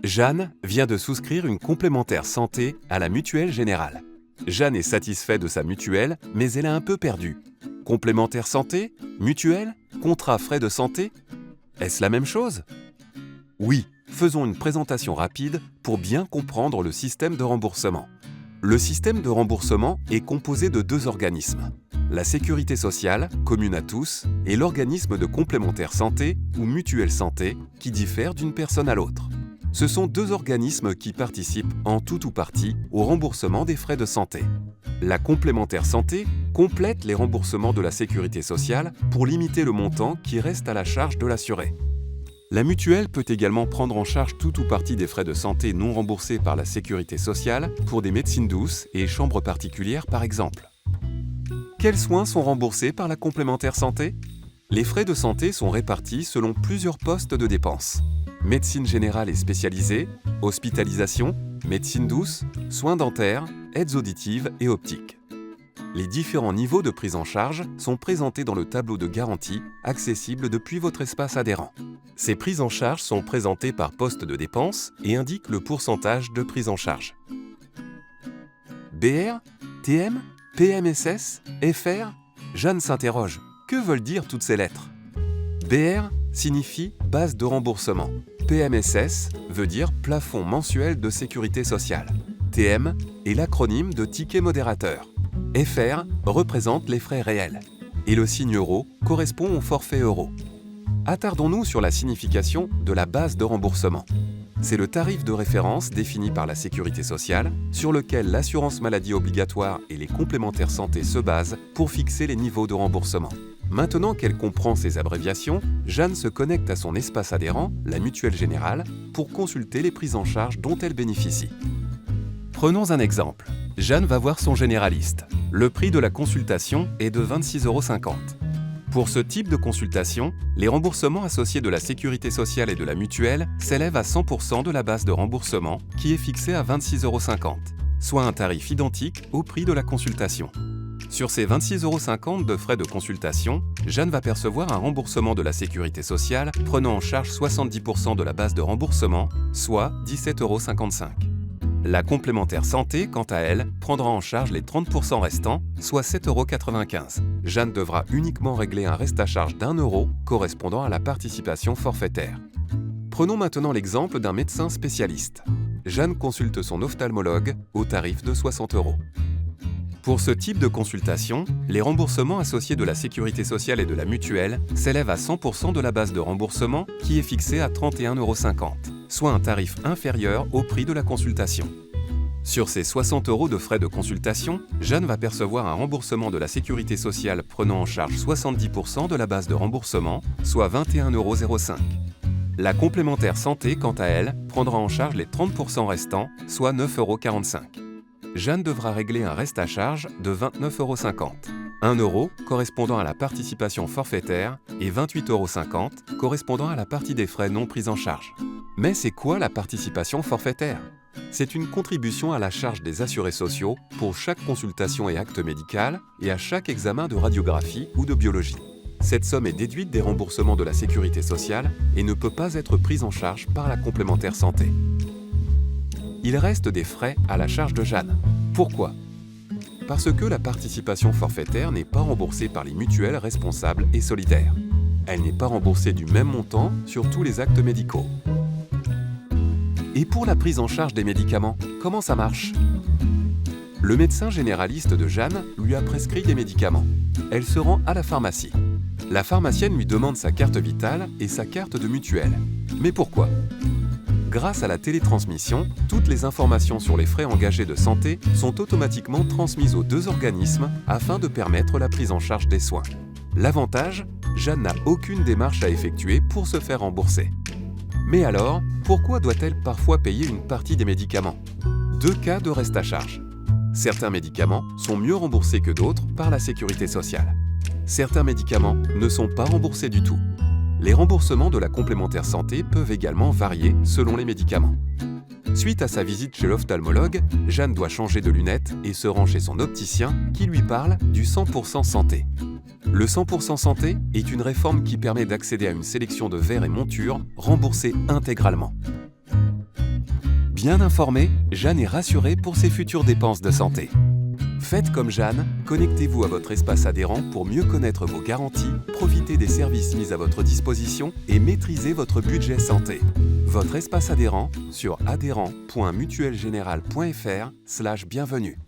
Jeanne vient de souscrire une complémentaire santé à la Mutuelle Générale. Jeanne est satisfaite de sa mutuelle, mais elle est un peu perdue. Complémentaire santé? Mutuelle? Contrat frais de santé? Est-ce la même chose? Oui, faisons une présentation rapide pour bien comprendre le système de remboursement. Le système de remboursement est composé de deux organismes. La Sécurité sociale, commune à tous, et l'organisme de complémentaire santé ou mutuelle santé qui diffère d'une personne à l'autre. Ce sont deux organismes qui participent en tout ou partie au remboursement des frais de santé. La complémentaire santé complète les remboursements de la Sécurité sociale pour limiter le montant qui reste à la charge de l'assuré. La mutuelle peut également prendre en charge tout ou partie des frais de santé non remboursés par la Sécurité sociale pour des médecines douces et chambres particulières par exemple. Quels soins sont remboursés par la complémentaire santé? Les frais de santé sont répartis selon plusieurs postes de dépenses. Médecine générale et spécialisée, hospitalisation, médecine douce, soins dentaires, aides auditives et optiques. Les différents niveaux de prise en charge sont présentés dans le tableau de garantie, accessible depuis votre espace adhérent. Ces prises en charge sont présentées par poste de dépenses et indiquent le pourcentage de prise en charge. BR, TM, PMSS, FR? Jeanne s'interroge. Que veulent dire toutes ces lettres? BR signifie base de remboursement. PMSS veut dire plafond mensuel de sécurité sociale. TM est l'acronyme de ticket modérateur. FR représente les frais réels. Et le signe euro correspond au forfait euro. Attardons-nous sur la signification de la base de remboursement. C'est le tarif de référence défini par la Sécurité sociale sur lequel l'assurance maladie obligatoire et les complémentaires santé se basent pour fixer les niveaux de remboursement. Maintenant qu'elle comprend ces abréviations, Jeanne se connecte à son espace adhérent, la Mutuelle Générale, pour consulter les prises en charge dont elle bénéficie. Prenons un exemple. Jeanne va voir son généraliste. Le prix de la consultation est de 26,50 €. Pour ce type de consultation, les remboursements associés de la Sécurité sociale et de la mutuelle s'élèvent à 100% de la base de remboursement qui est fixée à 26,50 €, soit un tarif identique au prix de la consultation. Sur ces 26,50 € de frais de consultation, Jeanne va percevoir un remboursement de la Sécurité sociale prenant en charge 70% de la base de remboursement, soit 17,55 €. La complémentaire santé, quant à elle, prendra en charge les 30% restants, soit 7,95 €. Jeanne devra uniquement régler un reste à charge d'1 € correspondant à la participation forfaitaire. Prenons maintenant l'exemple d'un médecin spécialiste. Jeanne consulte son ophtalmologue au tarif de 60 €. Pour ce type de consultation, les remboursements associés de la Sécurité sociale et de la mutuelle s'élèvent à 100% de la base de remboursement qui est fixée à 31,50 €, soit un tarif inférieur au prix de la consultation. Sur ces 60 € de frais de consultation, Jeanne va percevoir un remboursement de la Sécurité sociale prenant en charge 70% de la base de remboursement, soit 21,05 €. La complémentaire santé, quant à elle, prendra en charge les 30% restants, soit 9,45 €. Jeanne devra régler un reste à charge de 29,50 €. 1 € correspondant à la participation forfaitaire et 28,50 € correspondant à la partie des frais non pris en charge. Mais c'est quoi la participation forfaitaire? C'est une contribution à la charge des assurés sociaux pour chaque consultation et acte médical et à chaque examen de radiographie ou de biologie. Cette somme est déduite des remboursements de la Sécurité sociale et ne peut pas être prise en charge par la complémentaire santé. Il reste des frais à la charge de Jeanne. Pourquoi? Parce que la participation forfaitaire n'est pas remboursée par les mutuelles responsables et solidaires. Elle n'est pas remboursée du même montant sur tous les actes médicaux. Et pour la prise en charge des médicaments, comment ça marche? Le médecin généraliste de Jeanne lui a prescrit des médicaments. Elle se rend à la pharmacie. La pharmacienne lui demande sa carte vitale et sa carte de mutuelle. Mais pourquoi? Grâce à la télétransmission, toutes les informations sur les frais engagés de santé sont automatiquement transmises aux deux organismes afin de permettre la prise en charge des soins. L'avantage, Jeanne n'a aucune démarche à effectuer pour se faire rembourser. Mais alors, pourquoi doit-elle parfois payer une partie des médicaments? Deux cas de reste à charge. Certains médicaments sont mieux remboursés que d'autres par la Sécurité sociale. Certains médicaments ne sont pas remboursés du tout. Les remboursements de la complémentaire santé peuvent également varier selon les médicaments. Suite à sa visite chez l'ophtalmologue, Jeanne doit changer de lunettes et se rend chez son opticien qui lui parle du 100% santé. Le 100% santé est une réforme qui permet d'accéder à une sélection de verres et montures remboursées intégralement. Bien informé, Jeanne est rassurée pour ses futures dépenses de santé. Faites comme Jeanne, connectez-vous à votre espace adhérent pour mieux connaître vos garanties, profiter des services mis à votre disposition et maîtriser votre budget santé. Votre espace adhérent sur adhérent.mutuelgeneral.fr/bienvenue.